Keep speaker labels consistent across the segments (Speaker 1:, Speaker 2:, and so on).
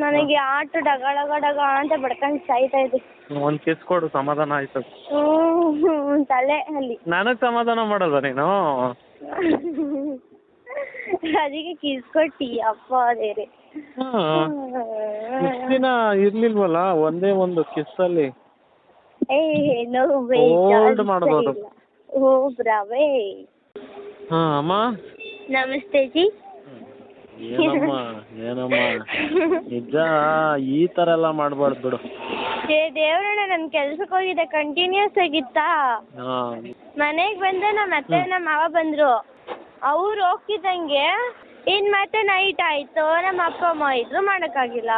Speaker 1: ನನಗೆ ಆಟೋ ಡಗ ಅಂತ ಬಡ್ಕೊಂಡು ಸಾಯ್ತಾ ಇದೆ.
Speaker 2: ಒಂದು ಕಿಸ್ ಕೊಡು, ಸಮಾಧಾನ ಆಯ್ತು.
Speaker 1: ತಲೆ ಅಲ್ಲಿ.
Speaker 2: ನನಗೆ ಸಮಾಧಾನ ಮಾಡಲ್ವಾ ನೀನು?
Speaker 1: ಅದಕ್ಕೆ ಕಿಸ್ ಕೊಟ್ಟಿ ಅಪ್ಪ ದೇವ್ರೆ.
Speaker 2: ಇಷ್ಟು ದಿನ ಇರ್ಲಿಲ್ವಲ್ಲ ಒಂದೇ ಒಂದು ಕಿಸ್ಸಲ್ಲಿ. ಹೋಲ್ಡ್ ಮಾಡ್ಬೋದು.
Speaker 1: ಓ ಬ್ರಾವೇ.
Speaker 2: ಅಮ್ಮ
Speaker 1: ನಮಸ್ತೆ ಜಿ.
Speaker 2: ಏನಮ್ಮ ನಿಜ ಈ ಥರ ಎಲ್ಲ ಮಾಡಬಾರ್ದು ಬಿಡು.
Speaker 1: ದೇವ್ರಣ್ಣ ನನ್ನ ಕೆಲ್ಸಕ್ಕೆ ಹೋಗಿದ್ದೆ, ಕಂಟಿನ್ಯೂಸ್ ಆಗಿತ್ತಾ. ಮನೆಗೆ ಬಂದೆ, ನಮ್ಮ ಅತ್ತೆ ನಮ್ಮ ಮಾವ ಬಂದರು. ಅವ್ರು ಹೋಗ್ತಿದ್ದಂಗೆ ಇನ್ನು ಮತ್ತೆ ನೈಟ್ ಆಯಿತು, ನಮ್ಮ ಅಪ್ಪ ಅಮ್ಮ ಇದ್ರು, ಮಾಡೋಕ್ಕಾಗಿಲ್ಲ.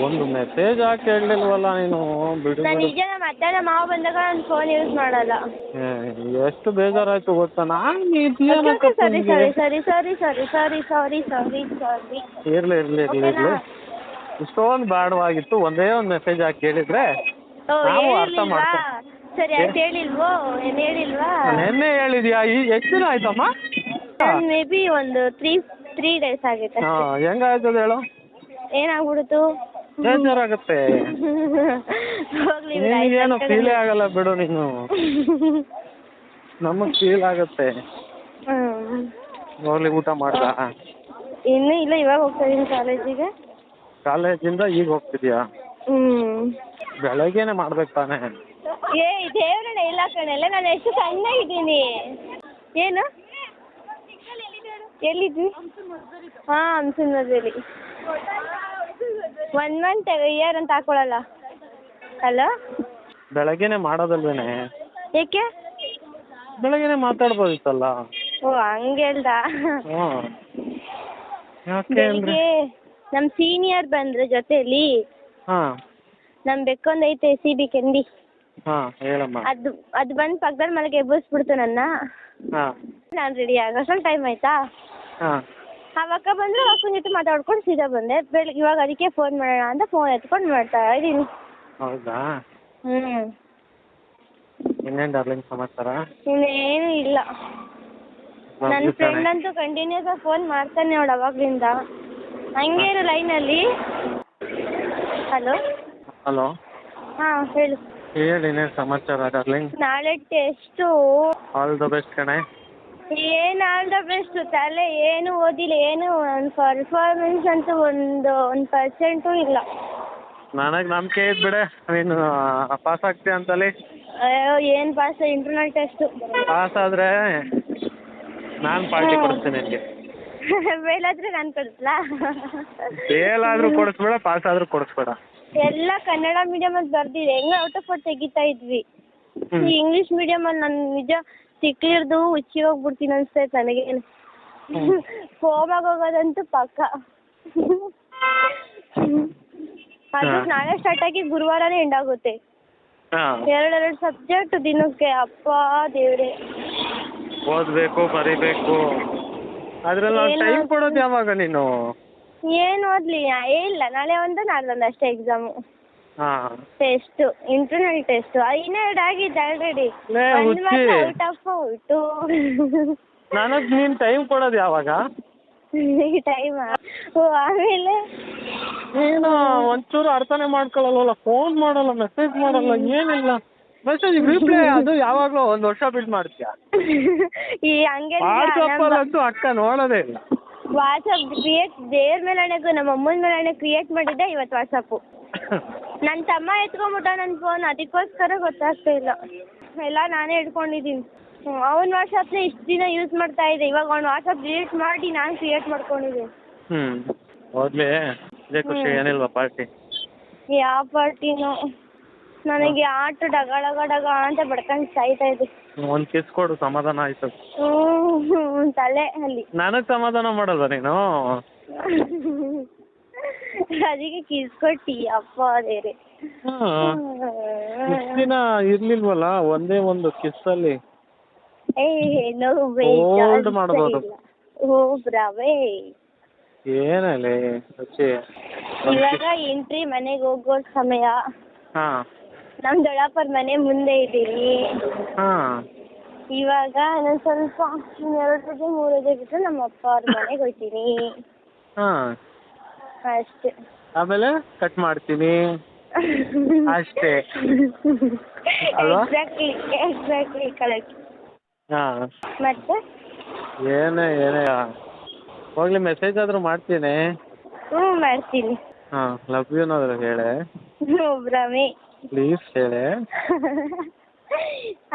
Speaker 2: ಒಂದು ಮೆಸೇಜ್ ಹಾಕಿ ಹೇಳಲಿಲ್ವಲ್ಲ ನೀನು? ಬಿಡು.
Speaker 1: ನಾನು ನಿಜ ನಮ್ಮ ಅತ್ತೆ ನಮ್ಮ ಮಾವ ಬಂದಾಗ ನಾನು ಫೋನ್ ಯೂಸ್ ಮಾಡಲ್ಲ.
Speaker 2: ಎಷ್ಟು ಬೇಜಾರಾಯ್ತು ಗೊತ್ತಾ? ನಾನು
Speaker 1: ಸಾರಿ.
Speaker 2: ಇರ್ಲಿ ಇಷ್ಟೊಂದು ಬೇಡವಾಗಿತ್ತು. ಒಂದೇ ಒಂದು ಮೆಸೇಜ್ ಹಾಕಿ ಹೇಳಿದ್ರೆ ನಾವು ಅರ್ಥ ಮಾಡ್ತೀವಿ.
Speaker 1: ಸರಿ ಅದು ಹೇಳಿಲ್ವೋ? ಏನು ಹೇಳಿಲ್ವಾ?
Speaker 2: ನೆನ್ನೆ ಹೇಳಿದ್ಯಾ? ಎಷ್ಟು ದಿನ ಆಯ್ತಮ್ಮ?
Speaker 1: ಮೇ ಬಿ ಒಂದು ತ್ರೀ ಡೇಸ್ ಆಗೈತೆ.
Speaker 2: ಹೆಂಗಾಯ್ತದ ಹೇಳು?
Speaker 1: ಏನಾಗ್ಬಿಡ್ತು?
Speaker 2: ಬೇಜಾರಾಗುತ್ತೆ. ನಿನಗೇನು ಫೀಲೇ ಆಗಲ್ಲ ಬಿಡು ನೀನು. ನಮಗೆ ಫೀಲ್ ಆಗುತ್ತೆ. ಹೋಗ್ಲಿ, ಊಟ ಮಾಡ್ದ?
Speaker 1: ಇನ್ನೂ ಇಲ್ಲ, ಇವಾಗ ಹೋಗ್ತಾ ಇದೀನಿ ಕಾಲೇಜಿಗೆ.
Speaker 2: ಕಾಲೇಜಿಂದ ಈಗ ಹೋಗ್ತಿದ್ಯಾ? ಬೆಳಗ್ಗೆನೆ ಮಾಡ್ಬೇಕು ತಾನೇ?
Speaker 1: ದೇವ್ರಣ್ಣ ಇಲ್ಲ ಕಣೆಲ್ಲ, ನಾನು ಎಷ್ಟು ಸಣ್ಣಗಿದ್ದೀನಿ. ಏನು ಎಲ್ಲಿದ್ವಿ? ಹಂಸನ್ ಮದುವೆಲಿ 1 ಮಂತ್ ಇಯರ್ ಅಂತ ಹಾಕೊಳ್ಳಲ್ಲ. ಹಲೋ,
Speaker 2: ಬೆಳಗ್ಗೆನೆ ಮಾಡೋದಲ್ವೇನೆ?
Speaker 1: ಏಕೆ?
Speaker 2: ಬೆಳಗ್ಗೆನೆ ಮಾತಾಡ್ಬೋದಿತ್ತಲ್ಲ.
Speaker 1: ಓ ಹಂಗೆ ಹೇಳ್ದ. ಬೆಳಿಗ್ಗೆ ನಮ್ಮ ಸೀನಿಯರ್ ಬಂದ್ರು ಜೊತೆಲಿ. ನಮ್ಮ ಬೆಕ್ಕೊಂದು ಐತೆ CB ಕೆಂಡಿ.
Speaker 2: ಹೇಳಮ್ಮ.
Speaker 1: ಅದು ಬಂದು ಪಕ್ಕದಲ್ಲಿ ಮನೆಗೆ ಎಬ್ಬಿಸ್ಬಿಡ್ತು ನನ್ನ. ನಾನು ರೆಡಿ ಆಗೋಷ್ಟೊಂದು ಟೈಮ್ ಆಯ್ತಾ. ಅಕ್ಕ ಬಂದರೆ ಅಕ್ಕನ ಜೊತೆ ಮಾತಾಡ್ಕೊಂಡು ಸೀದಾ ಬಂದೆ. ಇವಾಗ ಅದಕ್ಕೆ ಫೋನ್ ಮಾಡೋಣ ಅಂತ ಫೋನ್ ಎತ್ಕೊಂಡು ಮಾಡ್ತಾ ಇದ್ದೀನಿ.
Speaker 2: ಹೌದಾ? ಇನ್ನೇನು ಡಾರ್ಲಿಂಗ್ ಸಮಾಚಾರ?
Speaker 1: ಇನ್ನೇನು ಇಲ್ಲ. ನನ್ನ ಫ್ರೆಂಡ್ ಅಂತೂ ಕಂಟಿನ್ಯೂಸ್ ಆಗಿ ಫೋನ್ ಮಾಡ್ತಾನೆ ಅವಳು ಅವಾಗ್ಲಿಂದ. ಹಂಗೆ ಇರು ಲೈನಲ್ಲಿ. ಹಲೋ ಹೇಳು.
Speaker 2: ಹೇಳಿ, ಇನ್ನೇನು ಸಮಾಚಾರ ಡಾರ್ಲಿಂಗ್?
Speaker 1: ನಾಳೆ ಟೆಸ್ಟು.
Speaker 2: ಆಲ್ ದ ಬೆಸ್ಟ್ ಕಣೆ.
Speaker 1: ಏನು ಆಲ್ ದ ಬೆಸ್ಟ್? ತಲೆ ಏನು ಓದಿಲ್ಲ, ಏನು ನನ್ನ ಪರ್ಫಾರ್ಮೆನ್ಸ್ ಅಂತೂ ಒಂದು 1% ಇಲ್ಲ.
Speaker 2: ನನಗೆ ನಂಬಿಕೆ ಇದ್ದು ಬಿಡೆ, ನೀನು ಪಾಸ್ ಆಗ್ತೀಯ ಅಂತಲೇ.
Speaker 1: ಅಯ್ಯೋ ಏನು ಪಾಸ್? ಇಂಟರ್ನಲ್ ಟೆಸ್ಟು
Speaker 2: ಪಾಸ್ ಆದರೆ ನಾನು ಪಾರ್ಟಿ ಕೊಡಿಸ್ತೀನಿ ನಿನಗೆ.
Speaker 1: ಮೇಲಾದರೆ ನಾನು ಕೊಡಿಸ್ಲಾ?
Speaker 2: ಫೇಲಾದರೂ ಕೊಡಿಸ್ಬೇಡ, ಪಾಸ್ ಆದರೂ ಕೊಡಿಸ್ಬೇಡ.
Speaker 1: ಎಲ್ಲ ಕನ್ನಡ ಮೀಡಿಯಮಲ್ಲಿ ಬರ್ದಿದೆ, ಹೆಂಗೆ ಔಟ್ ಆಫ್ ತೆಗಿತಾ ಇದ್ವಿ. ಈ ಇಂಗ್ಲೀಷ್ ಮೀಡಿಯಮಲ್ಲಿ ನಾನು ನಿಜ ಸಿಕ್ಕಿರ್ದು ಹುಚ್ಚಿ ಹೋಗ್ಬಿಡ್ತೀನಿ ಅನಿಸ್ತೈತೆ ನನಗೇನು. ಫೋಮಾಗಿ ಹೋಗೋದಂತೂ ಪಕ್ಕ. ಅದು ನಾಳೆ ಸ್ಟಾರ್ಟ್ ಆಗಿ ಗುರುವಾರನೇ ಎಂಡ್ ಆಗುತ್ತೆ. 2 ಸಬ್ಜೆಕ್ಟ್ ದಿನಕ್ಕೆ. ಅಪ್ಪ ದೇವ್ರೆ,
Speaker 2: ಓದಬೇಕು, ಬರೀಬೇಕು. ಅದ್ರಲ್ಲಿ ಟೈಮ್ ಕೊಡೋದು ಯಾವಾಗ ನೀನು?
Speaker 1: ಏನು ಓದ್ಲಿ? ಇಲ್ಲ, ನಾಳೆ ಒಂದು ನಾಡ್ದೊಂದು ಅಷ್ಟೇ ಎಕ್ಸಾಮು. Test, internal test. 2 ಆಗಿದೆ ಆಲ್ರೆಡಿ. Out of out.
Speaker 2: ನನಗೆ ನೀನು ಟೈಮ್ ಕೊಡೋದು ಯಾವಾಗ?
Speaker 1: ಟೈಮಾ? ಆಮೇಲೆ
Speaker 2: ನೀನು ಒಂಚೂರು ಅರ್ಥನೇ ಮಾಡ್ಕೊಳ್ಳಲ್ಲ. ಫೋನ್ ಮಾಡಲ್ಲ, ಮೆಸೇಜ್ ಮಾಡಲ್ಲ, ಏನಿಲ್ಲ. ಮೆಸೇಜ್ ರಿಪ್ಲೈ ಅದು ಯಾವಾಗಲೂ 1 ವರ್ಷ ಬಿಟ್ಟು ಮಾಡ್ತೀಯಾ?
Speaker 1: ಈ ಹಂಗೆ
Speaker 2: ವಾಟ್ಸಪ್ಪಲ್ಲಂತೂ ಅಕ್ಕ ನೋಡೋದೇ ಇಲ್ಲ.
Speaker 1: ವಾಟ್ಸಪ್ ಕ್ರಿಯೇಟ್ ದೇವ್ರ ಮೇಲೆ ಹಣೆಗೂ ನಮ್ಮ ಅಮ್ಮನ ಮೇಲೆ ಹಣೆ ಕ್ರಿಯೇಟ್ ಮಾಡಿದ್ದೆ ಇವತ್ತು ವಾಟ್ಸಪ್ಪು. ನನ್ನ ತಮ್ಮ ಎತ್ಕೊಂಡ್ಬಿಟ್ಟ ನನ್ನ ಫೋನ್, ಅದಕ್ಕೋಸ್ಕರ ಗೊತ್ತಾಗ್ತಾ ಇಲ್ಲ. ಎಲ್ಲ ನಾನೇ ಹಿಡ್ಕೊಂಡಿದ್ದೀನಿ. ಅವ್ನ ವಾಟ್ಸಪ್ನ ಇಷ್ಟು ದಿನ ಯೂಸ್ ಮಾಡ್ತಾ ಇದ್ದೆ. ಇವಾಗ ಅವ್ನ ವಾಟ್ಸಪ್ ಡಿಲೀಟ್ ಮಾಡಿ ನಾನು ಕ್ರಿಯೇಟ್ ಮಾಡ್ಕೊಂಡಿದ್ದೀನಿ.
Speaker 2: ಹೋಗ್ಲಿ, ಇದೇ ಖುಷಿ. ಏನಿಲ್ವಾ ಪಾರ್ಟಿ?
Speaker 1: ಯಾವ ಪಾರ್ಟಿನೋ? ನನಗೆ ಆಟೋ ಡಗ ಅಂತ ಬಡ್ಕೊಂಡು ಸಾಯ್ತಾ ಇದೆ.
Speaker 2: ಒಂದು ಕಿಸ್ ಕೊಡು, ಸಮಾಧಾನ ಆಯ್ತು.
Speaker 1: ತಲೆ ಅಲ್ಲಿ.
Speaker 2: ನನಗೆ ಸಮಾಧಾನ ಮಾಡಲ್ವಾ ನೀನು?
Speaker 1: ಅದಕ್ಕೆ ಕಿಸ್ ಕೊಟ್ಟಿ ಅಪ್ಪ ದೇವ್ರೆ.
Speaker 2: ಇಷ್ಟು ದಿನ ಇರ್ಲಿಲ್ವಲ್ಲ ಒಂದೇ ಒಂದು ಕಿಸ್ಸಲ್ಲಿ. ಹೋಲ್ಡ್ ಮಾಡ್ಬೋದು.
Speaker 1: ಓ ಬ್ರಾವೇ.
Speaker 2: ಏನಲ್ಲಿ
Speaker 1: ಇವಾಗ ಎಂಟ್ರಿ ಮನೆಗೆ ಹೋಗೋ ಸಮಯ. ನಮ್ಮ ದೊಡ್ಡಪ್ಪರ ಮನೆ ಮುಂದೆ ಇದ್ದೀನಿ. ಇವಾಗ ನಾನು ಸ್ವಲ್ಪ 2 ಹೆಜ್ಜೆ 3 ಹೆಜ್ಜೆ ಬಿಟ್ಟರೆ ನಮ್ಮ ಅಪ್ಪ ಅವ್ರ ಮನೆಗೆ ಹೋಗ್ತೀನಿ ಅಷ್ಟೇ.
Speaker 2: ಆಮೇಲೆ ಕಟ್ ಮಾಡ್ತೀನಿ ಅಷ್ಟೇ ಅಲ್ವಾ?
Speaker 1: Exactly correct.
Speaker 2: ಹಾಂ
Speaker 1: ಮತ್ತೆ
Speaker 2: ಏನೇ ಹೋಗ್ಲಿ ಮೆಸೇಜ್ ಆದರೂ ಮಾಡ್ತೀನಿ.
Speaker 1: ಹ್ಞೂ ಮಾಡ್ತೀನಿ.
Speaker 2: ಹಾಂ ಲವ್ ಯು ಅನ್ನೋದ್ರು ಹೇಳೆ
Speaker 1: ಭ್ರಮೆ.
Speaker 2: ಪ್ಲೀಸ್ ಹೇಳೆ.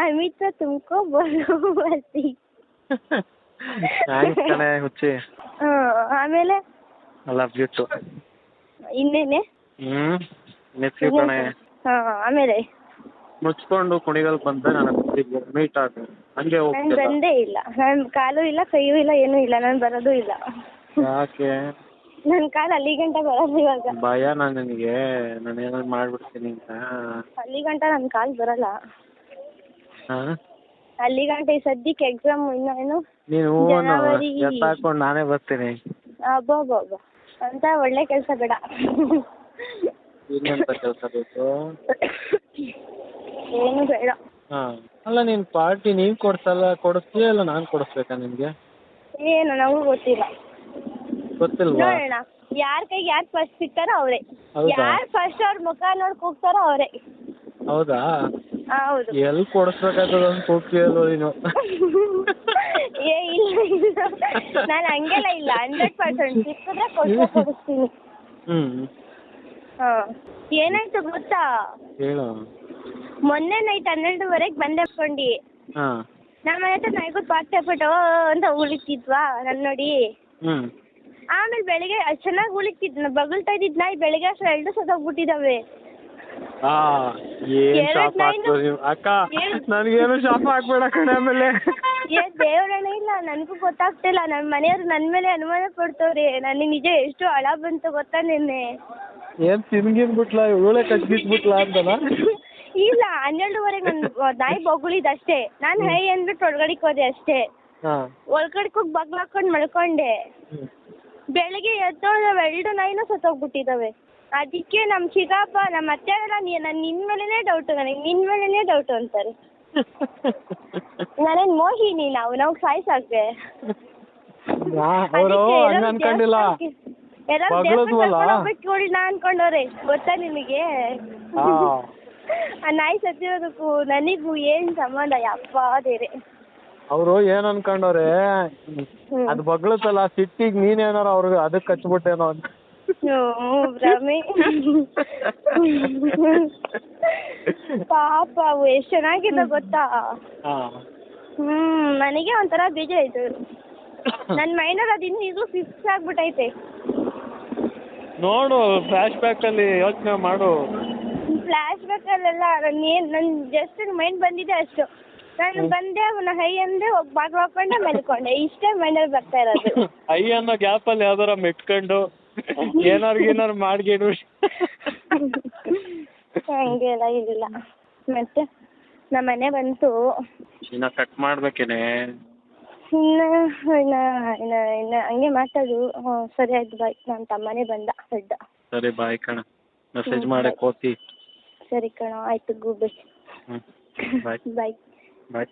Speaker 1: ಅಮಿತ ತುಮಕೋ ಬರ್ತಿ.
Speaker 2: ಥ್ಯಾಂಕ್ಸ್ ಕಣೆ ಹುಚ್ಚಿ.
Speaker 1: ಆಮೇಲೆ
Speaker 2: ಲವ್ ಯು ಟು.
Speaker 1: ಇನ್ನೇನೆ
Speaker 2: ಮಿಸ್ ಯು ಕಣೆ.
Speaker 1: ಹಾಂ ಆಮೇಲೆ
Speaker 2: ಮುಚ್ಕೊಂಡು ಕುಣಿಗಲ್ ಬಂದ್ರೆ ನಾನು ಮೀಟ್ ಆಗ ಹಂಗೆ
Speaker 1: ನಾನು
Speaker 2: ಹೋಗ್ತಿಲ್ಲ.
Speaker 1: ಬಂದೇ ಇಲ್ಲ. ನನ್ನ ಕಾಲು ಇಲ್ಲ ಕೈಯೂ ಇಲ್ಲ ಏನೂ ಇಲ್ಲ. ನಾನು ಬರೋದು ಇಲ್ಲ.
Speaker 2: ಯಾಕೆ?
Speaker 1: ನನ್ನ ಕಾಲು ಅಲ್ಲಿ ಗಂಟ ಬರೋದು ಇವಾಗ.
Speaker 2: ಭಯ ನನಗೆ ನಾನು ಏನಾದ್ರು ಮಾಡ್ಬಿಡ್ತೀನಿ ಅಂತ.
Speaker 1: ಅಲ್ಲಿ ಗಂಟ ನನ್ನ ಕಾಲು ಬರಲ್ಲ.
Speaker 2: ಹಾಂ
Speaker 1: ಅಲ್ಲಿ ಗಂಟ ಈ ಸದ್ಯಕ್ಕೆ ಎಕ್ಸಾಮ್ ಇನ್ನೇನು
Speaker 2: ನೀನು
Speaker 1: ಜನವರಿ.
Speaker 2: ಎತ್ತಾಕೊಂಡು ನಾನೇ ಬರ್ತೀನಿ.
Speaker 1: ಅಬ್ಬಬ್ಬ ಅಂತ ಒಳ್ಳೆ ಕೆಲಸ ಬೇಡ.
Speaker 2: ಇನ್ನೆಂತ ಕೆಲಸ ಬೇಕು?
Speaker 1: ಏನು ಬೇಡ.
Speaker 2: ಹಾಂ ಅಲ್ಲ ನೀನು ಪಾರ್ಟಿ ನೀನು ಕೊಡಿಸ್ತೀಯ ಇಲ್ಲ ನಾನು ಕೊಡಿಸ್ಬೇಕಾ ನಿನಗೆ?
Speaker 1: ಏನು ನನಗೂ ಗೊತ್ತಿಲ್ಲ.
Speaker 2: ಗೊತ್ತಿಲ್ವಾ?
Speaker 1: ನೋಡೋಣ ಯಾರ ಕೈಗೆ ಯಾರು ಫಸ್ಟ್ ಸಿಗ್ತಾರೋ ಅವರೇ.
Speaker 2: ಹೌದಾ?
Speaker 1: ಯಾರು ಫಸ್ಟ್ ಅವ್ರ ಮುಖ ನೋಡಿ ಕೂಗ್ತಾರೋ ಅವರೇ.
Speaker 2: ಹೌದಾ?
Speaker 1: ಹೌದು.
Speaker 2: ಎಲ್ಲಿ ಕೊಡಿಸ್ಬೇಕಾಗ್ತದ ಅಂತ ಕೂಗ್ತೀಯಲ್ವ ನೀನು?
Speaker 1: ಏ ಇಲ್ಲ ನಾನು ಹಂಗೆಲ್ಲ ಇಲ್ಲ. 100% ಸಿಕ್ಕಿದ್ರೆ ಕೊಡಿಸ್ತೀನಿ. ಹಾಂ ಏನಾಯ್ತು ಗೊತ್ತಾ?
Speaker 2: ಹೇಳು.
Speaker 1: ಮೊನ್ನೆ ನೈಟ್ 12:30 ಬಂದೆ ಅನ್ಕೊಂಡು
Speaker 2: ಹಾಂ
Speaker 1: ನಮ್ಮ ಮನೆ ಹತ್ರ ನಾಯಿಗಳು ಪಾಠ ಅಂತ ಉಳಿತಿದ್ವಾ ನನ್ನ ನೋಡಿ. ಆಮೇಲೆ ಬೆಳಿಗ್ಗೆ ಅಷ್ಟು ಚೆನ್ನಾಗಿ ಉಳಿತಿದ್ ಬಗಳ್ತಾ ಇದ್ದಿದ್ದು ನಾಯಿ ಬೆಳಿಗ್ಗೆ ಅಷ್ಟು 2 ಸತ್ತೋಗ್ಬಿಟ್ಟಿದ್ದಾವೆ.
Speaker 2: ಏನು ಶಾಪ್ ಹಾಕ್ಬೋದು ನೀವು ಅಕ್ಕ? ನನಗೇನು ಶಾಪ್ ಹಾಕ್ಬೇಡ ಕಣೆ. ಆಮೇಲೆ
Speaker 1: ದೇವ್ರಣ್ಣ ಇಲ್ಲ ನನಗೂ ಗೊತ್ತಾಗ್ತಿಲ್ಲ. ನಮ್ಮ ಮನೆಯವ್ರು ನನ್ನ ಮೇಲೆ ಅನುಮಾನ ಪಡ್ತವ್ರೆ. ನನಗೆ ನಿಜ ಎಷ್ಟು ಹಳ ಬಂತು ಗೊತ್ತಾ ನಿನ್ನೆ.
Speaker 2: ಏನು ತಿನ್ಗಿನ್ಬಿಟ್ಲಾ ಇವಳೆ ಕಚ್ಬಿಟ್ಬಿಟ್ಲಾ ಅಂತನಾ?
Speaker 1: ಇಲ್ಲ 12:30 ನನ್ನ ನಾಯಿ ಬೊಗಳಿದ್ದು ಅಷ್ಟೇ. ನಾನು ಹೈ ಅಂದ್ಬಿಟ್ಟು ಒಳಗಡೆಗೆ ಹೋದೆ ಅಷ್ಟೇ. ಒಳಗಡೆಗೆ ಹೋಗಿ ಬಾಗ್ಲು ಹಾಕೊಂಡು ಮಲ್ಕೊಂಡೆ. ಬೆಳಿಗ್ಗೆ ಎದ್ದೋಳವೆ 2 ನಾಯಿನೂ ಸತ್ತೋಗ್ಬಿಟ್ಟಿದ್ದಾವೆ. ಅದಕ್ಕೆ ನಮ್ಮ ಚಿಕ್ಕಪ್ಪ ನಮ್ಮ ಅತ್ತೆ ಎಲ್ಲ ನಾನು ನಿನ್ನ ಮೇಲೇ ಡೌಟು, ನನಗೆ ನಿನ್ನ ಮೇಲೇ ಡೌಟು ಅಂತಾರೆ. ನಾನೇನು ಮೋಹಿನಿ? ನಾವು ಸಾಯಿಸಾಕ್ದೆ.
Speaker 2: ಅವರು ಹಂಗ ಅನ್ಕೊಂಡಿಲ್ಲ.
Speaker 1: ಎಲ್ಲರೂ ದೇವಸ್ಥಾನ ಅನ್ಕೊಂಡವ್ರೆ ಗೊತ್ತಾ ನಿನಗೆ? ಆ ನಾಯಿ ಸತ್ತಿರೋದಕ್ಕೂ ನನಗೂ ಏನು ಸಂಬಂಧ? ಯಪ್ಪ ದೇವ್ರೆ.
Speaker 2: ಅವರು ಏನ್ ಅನ್ಕೊಂಡವ್ರೆ ಅದು ಬಗ್ಳತ್ತಲ್ಲ ಸಿಟ್ಟಿಗೆ ನೀನೇನಾರ ಅವ್ರಿಗೆ ಅದಕ್ಕೆ ಹಚ್ಬಿಟ್ಟೇನೋ ಅಂತ.
Speaker 1: ಭ್ರಮೆ. ಪಾಪ ಅವು ಎಷ್ಟು ಚೆನ್ನಾಗಿದೆ ಗೊತ್ತಾ? ನನಗೆ ಒಂಥರ ಬೇಜಾರಾಯ್ತು. ನನ್ನ ಮೈಂಡಲ್ಲಿ ಅದು ಇನ್ನೂ ಫಿಕ್ಸ್ ಆಗ್ಬಿಟ್ಟೈತೆ.
Speaker 2: ನೋಡು ಫ್ಲಾಶ್ ಬ್ಯಾಕ್ ಅಲ್ಲಿ ಯೋಚನೆ ಮಾಡು.
Speaker 1: ಫ್ಲಾಶ್ ಬ್ಯಾಕಲ್ಲೆಲ್ಲ ನನ್ನ ಜಸ್ಟ್ ಮೈಂಡ್ ಬಂದಿದೆ ಅಷ್ಟು. ನಾನು ಬಂದೆ ಅವನ ಹೈ ಅಂದೆ ಹೋಗಿ ಬಾಗ್ಲು ಹಾಕೊಂಡೆ ಮಲ್ಕೊಂಡೆ. ಇಷ್ಟೇ ಮೈಂಡಲ್ಲಿ ಬರ್ತಾ ಇರೋದು.
Speaker 2: ಹೈ ಅನ್ನೋ ಗ್ಯಾಪಲ್ಲಿ ಯಾವ್ದಾರ ಮೆಟ್ಕೊಂಡು ಏನಾರು ಮಾಡ್ಗಿಡು.
Speaker 1: ಹಂಗೆಲ್ಲ ಇದಿಲ್ಲ. ಮತ್ತೆ ನಮ್ಮ ಮನೆ ಬಂತು.
Speaker 2: ಇನ್ನ ಕಟ್ ಮಾಡ್ಬೇಕೇನೆ?
Speaker 1: ಇನ್ನ ಹಂಗೆ ಮಾತಾಡು. ಸರಿ ಆಯ್ತು ಬಾಯ್. ನನ್ನ ತಮ್ಮನೇ ಬಂದ ದೊಡ್ಡ.
Speaker 2: ಸರಿ ಬಾಯ್ ಕಣ. ಮೆಸೇಜ್ ಮಾಡಕ್ಕೆ ಹೋಗ್ತಿ?
Speaker 1: ಸರಿ ಕಣ ಆಯ್ತು ಗೂಬೆ.
Speaker 2: ಬಾಯ್
Speaker 1: ಬಾಯ್.
Speaker 2: ಬಾಯ್.